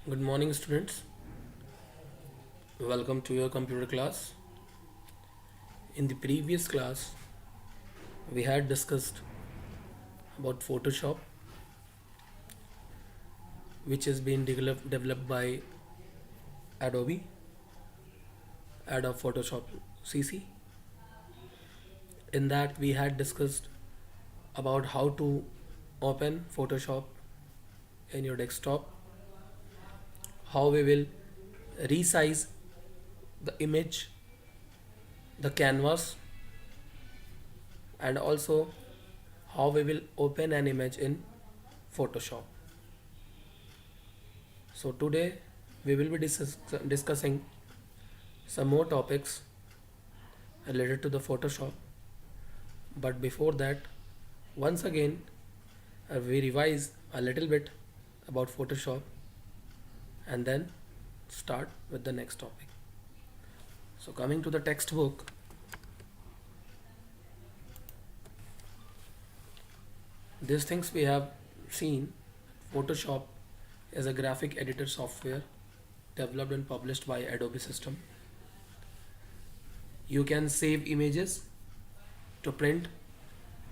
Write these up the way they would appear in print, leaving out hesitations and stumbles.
Good morning, students. Welcome to your computer class. In the previous class, we had discussed about Photoshop, which has been developed by Adobe, Adobe Photoshop CC. In that, we had discussed about how to open Photoshop in your desktop, how we will resize the image, the canvas, and also how we will open an image in Photoshop. So today we will be discussing some more topics related to the Photoshop. But before that, once again, we revise a little bit about Photoshop and then start with the next topic. So coming to the textbook, these things we have seen. Photoshop is a graphic editor software developed and published by Adobe System. You can save images to print,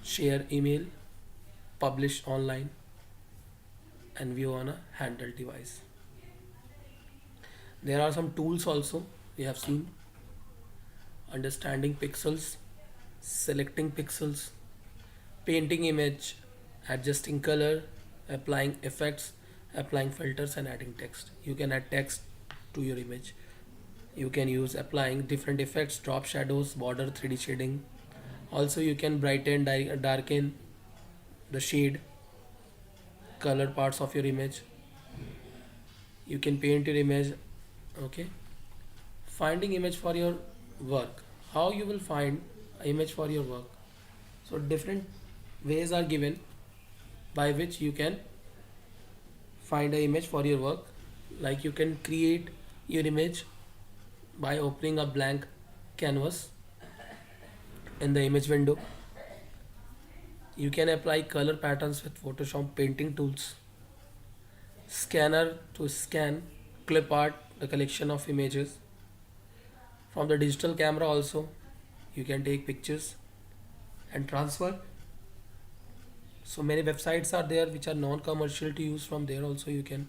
share email, publish online, and view on a handheld device. There are some tools also we have seen: understanding pixels, selecting pixels, painting image, adjusting color, applying effects, applying filters, and adding text. You can add text to your image. You can use applying different effects, drop shadows, border, 3D shading. Also, you can brighten, darken the shade, color parts of your image. You can paint your image. Okay. Finding image for your work. How you will find an image for your work? So different ways are given by which you can find an image for your work. Like you can create your image by opening a blank canvas in the image window. You can apply color patterns with Photoshop painting tools. Scanner to scan, clip art, the collection of images. From the digital camera also, you can take pictures and transfer. So many websites are there which are non-commercial to use. From there also you can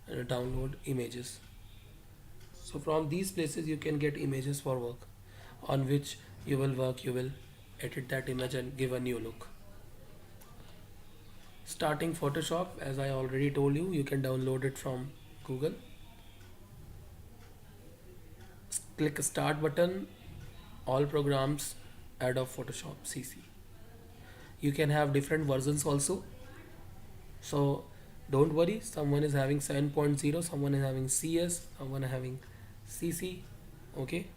download images. So from these places you can get images for work on which you will work, you will edit that image and give a new look. Starting Photoshop, as I already told you, you can download it from Google. Click start button, all programs, Adobe Photoshop CC. You can have different versions also. So don't worry, someone is having 7.0, someone is having CS, someone is having CC. Okay.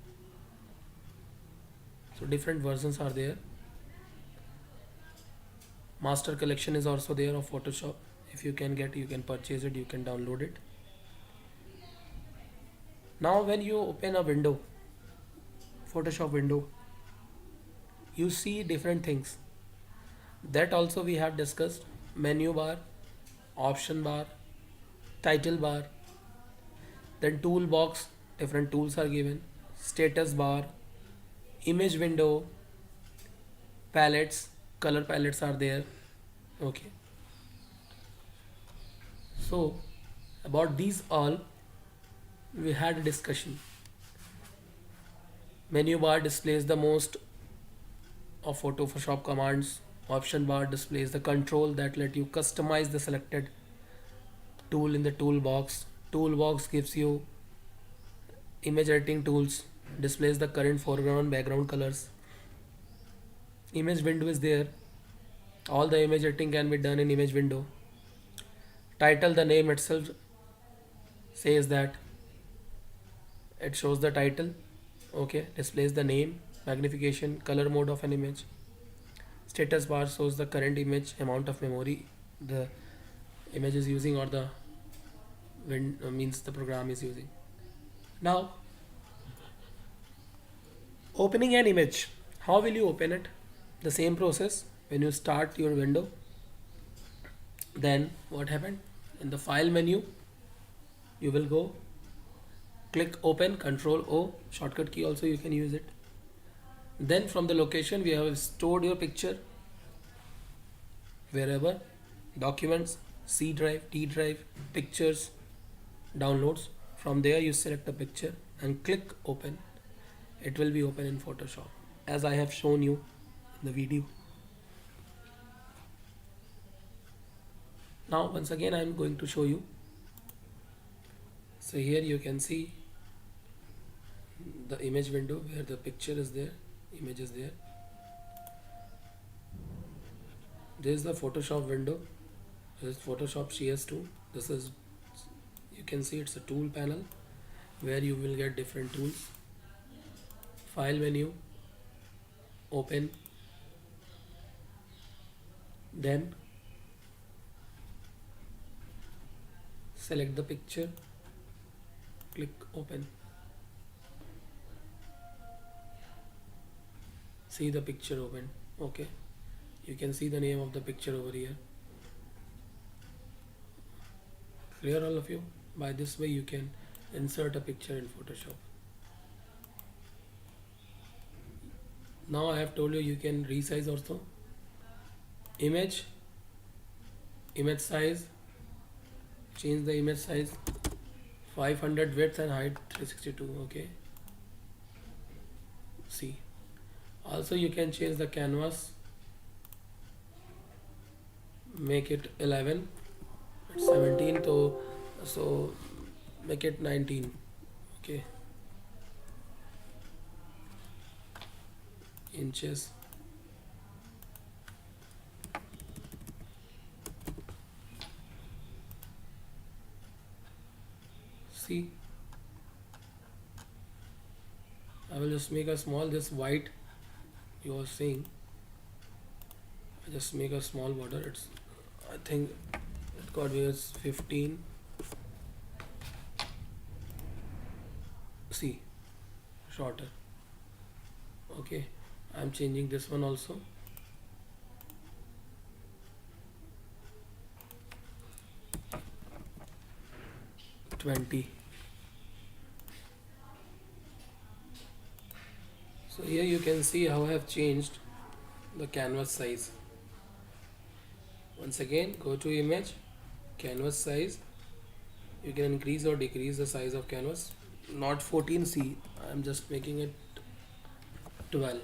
So different versions are there. Master collection is also there of Photoshop. If you can get, you can purchase it, you can download it. Now when you open a window, Photoshop window, you see different things. That also we have discussed: menu bar, option bar, title bar, then toolbox, different tools are given, status bar, image window, palettes, color palettes are there. Okay. So about these all we had a discussion. Menu bar displays the most of Photoshop commands. Option bar displays the control that let you customize the selected tool in the toolbox. Toolbox gives you image editing tools, displays the current foreground and background colors. Image window is there. All the image editing can be done in image window. Title, the name itself says that it shows the title. Okay, displays the name, magnification, color mode of an image. Status bar shows the current image, amount of memory the image is using, or the means the program is using. Now opening an image, how will you open it? The same process. When you start your window, then what happened? In the file menu, You will go click open, control O, shortcut key also you can use it. Then from the location we have stored your picture, wherever, documents, C drive, D drive, pictures, downloads. From there you select the picture and click open. It will be open in Photoshop as I have shown you in the video. Now once again I am going to show you. So here you can see the image window where the picture is there, image is there. This is the Photoshop window. This is Photoshop CS2. This is, you can see it's a tool panel where you will get different tools. File menu, open, then select the picture, click open. See the picture open. Okay, you can see the name of the picture over here. Clear all of you? By this way you can insert a picture in Photoshop. Now I have told you you can resize also. Image size, change the image size, 500 width and height 362. Okay, see, also you can change the canvas, make it 11, 17, so make it 19. Okay, inches. See, I will just make a small, this white you are seeing, I just make a small border. It's, I think it got is 15. See, shorter. Okay, I'm changing this one also. $20. So here you can see how I have changed the canvas size. Once again, go to image, canvas size. You can increase or decrease the size of canvas. Not 14C, I'm just making it 12.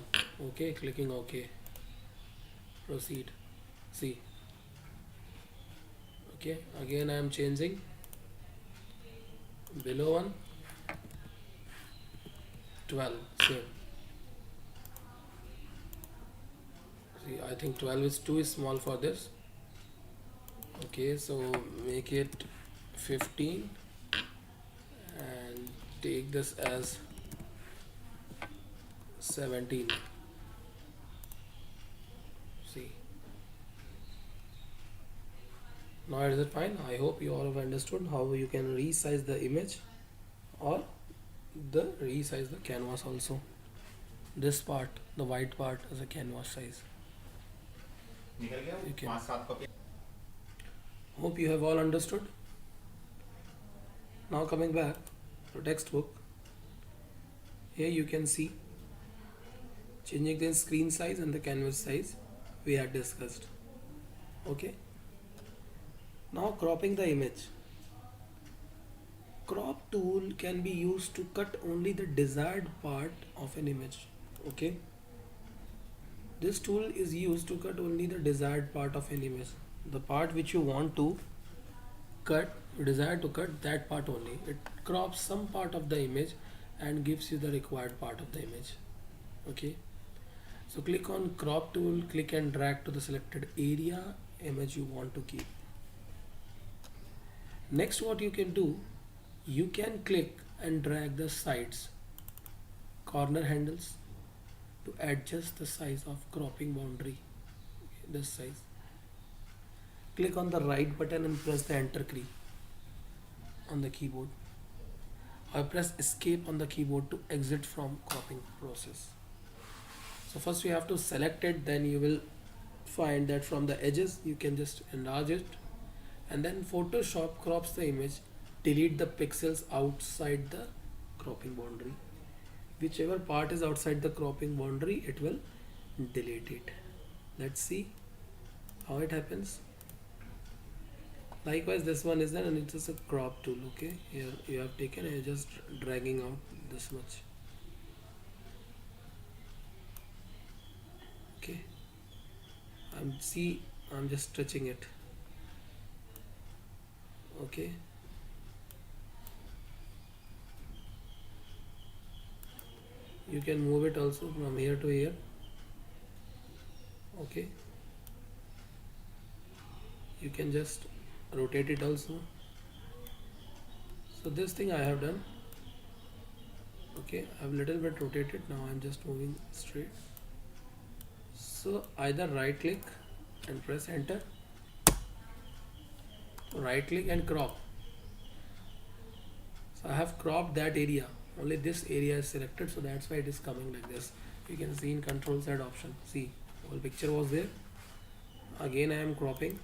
Okay, clicking OK. Proceed. See. Okay, again I am changing. Below one, 12. Same. See, I think 12 is too small for this. Okay, so make it 15 and take this as 17. See, now is it fine? I hope you all have understood how you can resize the image or resize the canvas also. This part, the white part, is a canvas size. You can. Hope you have all understood. Now coming back to textbook, here you can see changing the screen size and the canvas size we had discussed. Okay, now cropping the image. Crop tool can be used to cut only the desired part of an image. Okay, this tool is used to cut only the desired part of an image, the part which you want to cut, you desire to cut that part only. It crops some part of the image and gives you the required part of the image. Okay, so click on crop tool, click and drag to the selected area image you want to keep. Next, what you can do, you can click and drag the sides, corner handles, to adjust the size of cropping boundary. Okay, this size. Click on the right button and press the enter key on the keyboard, or press escape on the keyboard to exit from cropping process. So first you have to select it, then you will find that from the edges you can just enlarge it, and then Photoshop crops the image delete the pixels outside the cropping boundary. Whichever part is outside the cropping boundary, it will delete it. Let's see how it happens. Likewise, this one is there and it's just a crop tool. Okay, here you have taken and you're just dragging out this much. Okay, I'm just stretching it. Okay, you can move it also from here to here. Okay, you can just rotate it also. So this thing I have done. Okay, I've little bit rotated. Now I'm just moving straight. So either right click and press enter, right click and crop. So I have cropped that area, only this area is selected, so that's why it is coming like this. You can see in control Z option, see whole picture was there. Again I am cropping.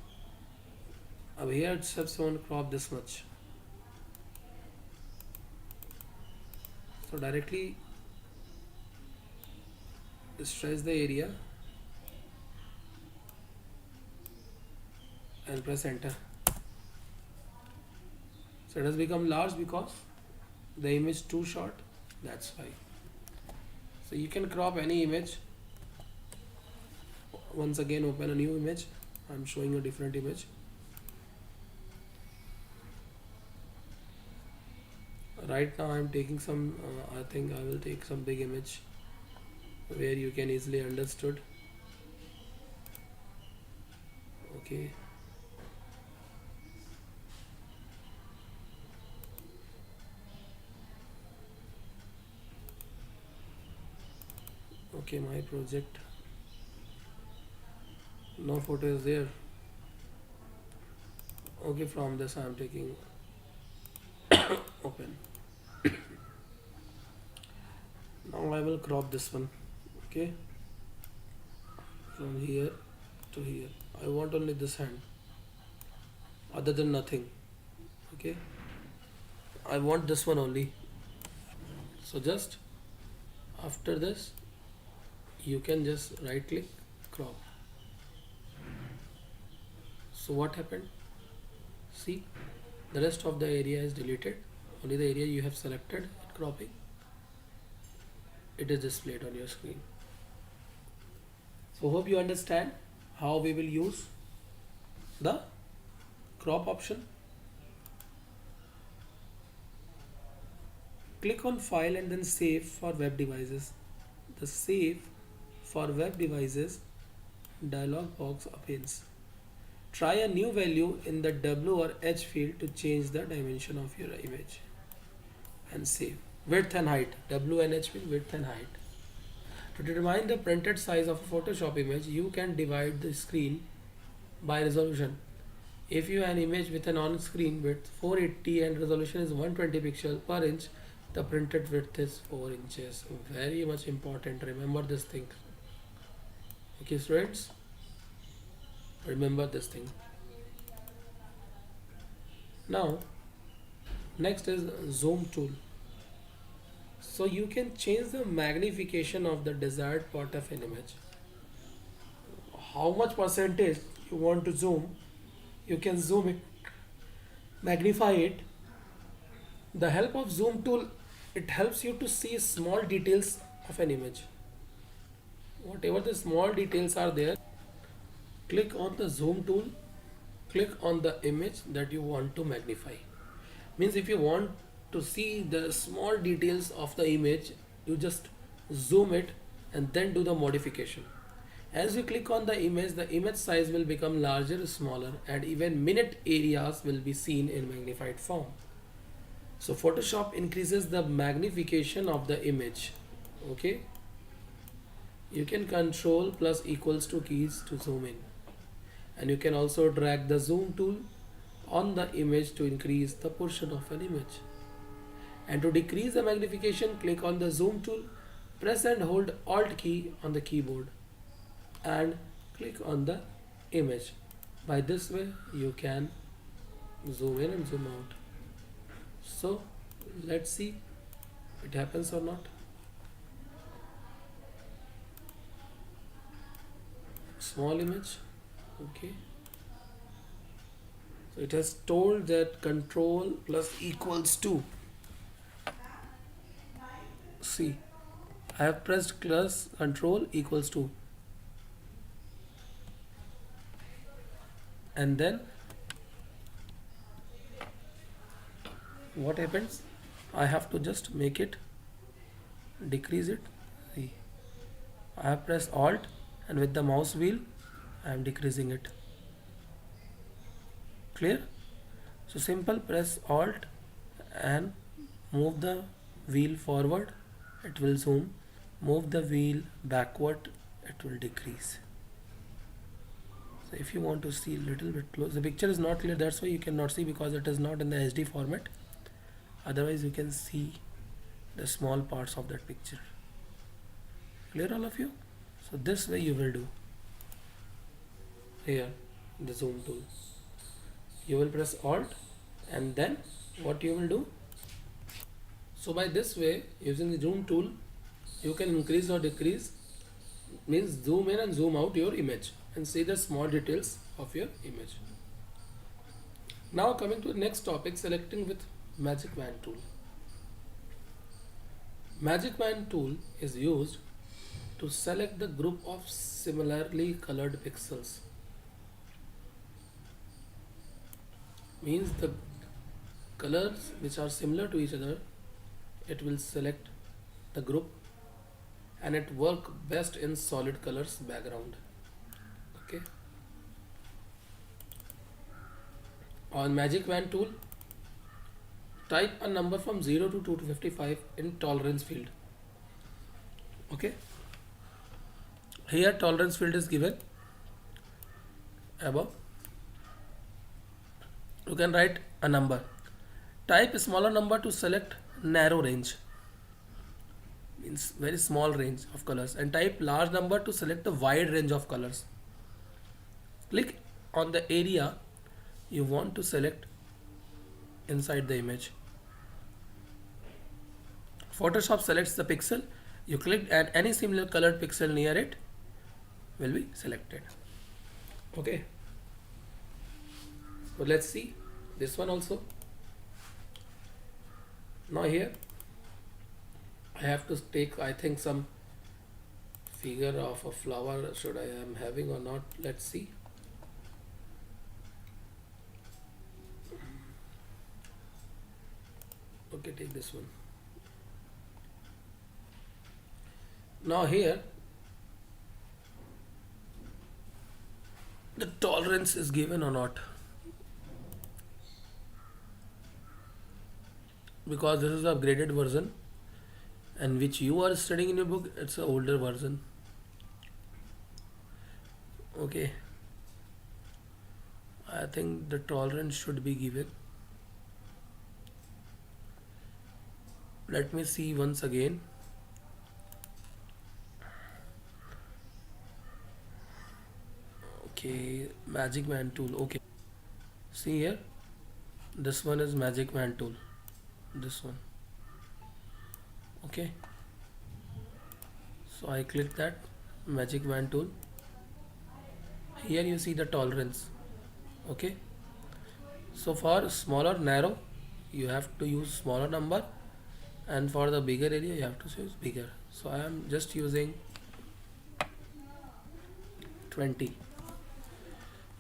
Over here it's just shown crop this much. So directly stretch the area and press enter. So it has become large because the image too short, that's why. So you can crop any image. Once again open a new image. I'm showing a different image. Right now I'm taking some I think I will take some big image where you can easily understood. Okay, okay, my project, no photo is there. Okay, from this I am taking open. Now I will crop this one. Okay, from here to here. I want only this hand, other than nothing. Okay, I want this one only. So just after this you can just right click, crop. So what happened? See, the rest of the area is deleted, only the area you have selected cropping, it is displayed on your screen. So hope you understand how we will use the crop option. Click on file and then save for web devices. The save for web devices dialog box opens. Try a new value in the W or H field to change the dimension of your image and save. Width and height, W and H mean width and height. To determine the printed size of a Photoshop image, you can divide the screen by resolution. If you have an image with an on-screen width 480 and resolution is 120 pixels per inch, the printed width is 4 inches. Very much important. Remember this thing. Okay, students. Remember this thing. Now, next is zoom tool. So you can change the magnification of the desired part of an image. How much percentage you want to zoom, you can zoom it, magnify it. The help of zoom tool, it helps you to see small details of an image. Whatever the small details are there, click on the zoom tool, click on the image that you want to magnify. Means if you want to see the small details of the image, you just zoom it and then do the modification. As you click on the image size will become larger, smaller, and even minute areas will be seen in magnified form. So Photoshop increases the magnification of the image. Okay, you can control plus equals to keys to zoom in, and you can also drag the zoom tool on the image to increase the portion of an image. And to decrease the magnification, click on the zoom tool, press and hold Alt key on the keyboard and click on the image. By this way you can zoom in and zoom out. So let's see it happens or not. Small image. Okay, so it has told that control plus equals to, see, I have pressed plus control equals to, and then what happens, I have to just make it decrease it. See, I have pressed alt and with the mouse wheel I am decreasing it. Clear? So simple, press alt and move the wheel forward, it will zoom. Move the wheel backward, it will decrease. So if you want to see a little bit close, the picture is not clear, that's why you cannot see, because it is not in the HD format. Otherwise you can see the small parts of that picture. Clear all of you? So this way you will do. Here, the zoom tool. You will press alt and then what you will do? So by this way, using the zoom tool, you can increase or decrease, means zoom in and zoom out your image and see the small details of your image. Now coming to the next topic, selecting with Magic Wand tool. Magic Wand tool is used to select the group of similarly colored pixels. Means the colors which are similar to each other, it will select the group, and it work best in solid colors background. Okay. On Magic Wand tool, type a number from 0 to 255 in tolerance field. Okay. Here tolerance field is given above. You can write a number. Type a smaller number to select narrow range, means very small range of colors, and type large number to select the wide range of colors. Click on the area you want to select inside the image. Photoshop selects the pixel you clicked, and any similar colored pixel near it will be selected. Okay, so let's see this one also. Now here I have to take, I think, some figure of a flower. Should I am having or not? Let's see. Okay, take this one. Now here the tolerance is given or not, because this is the upgraded version, and which you are studying in your book, it's an older version. Okay, I think the tolerance should be given. Let me see once again. Okay, Magic Wand tool. Okay, see here, this one is Magic Wand tool, this one. Okay, so I click that Magic Wand tool. Here you see the tolerance. Okay, so for smaller narrow you have to use smaller number, and for the bigger area you have to use bigger. So I am just using 20.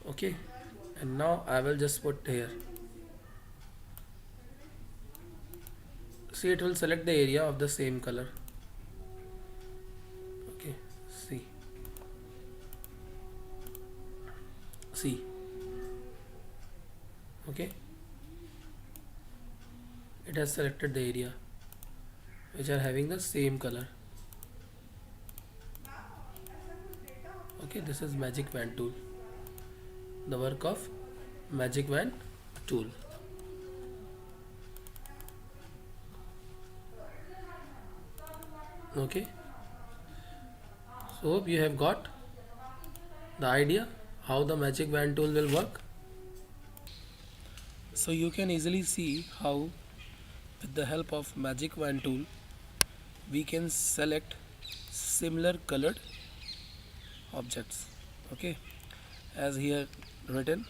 Okay, and now I will just put here. See, it will select the area of the same color. Okay, see, okay, it has selected the area which are having the same color. Okay, this is Magic Wand tool, the work of Magic Wand tool. Okay, so hope you have got the idea how the Magic Wand tool will work. So you can easily see how With the help of magic wand tool, we can select similar colored objects. Okay, as here written,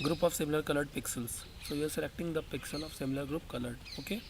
group of similar colored pixels. So you are selecting the pixel of similar group colored. Okay.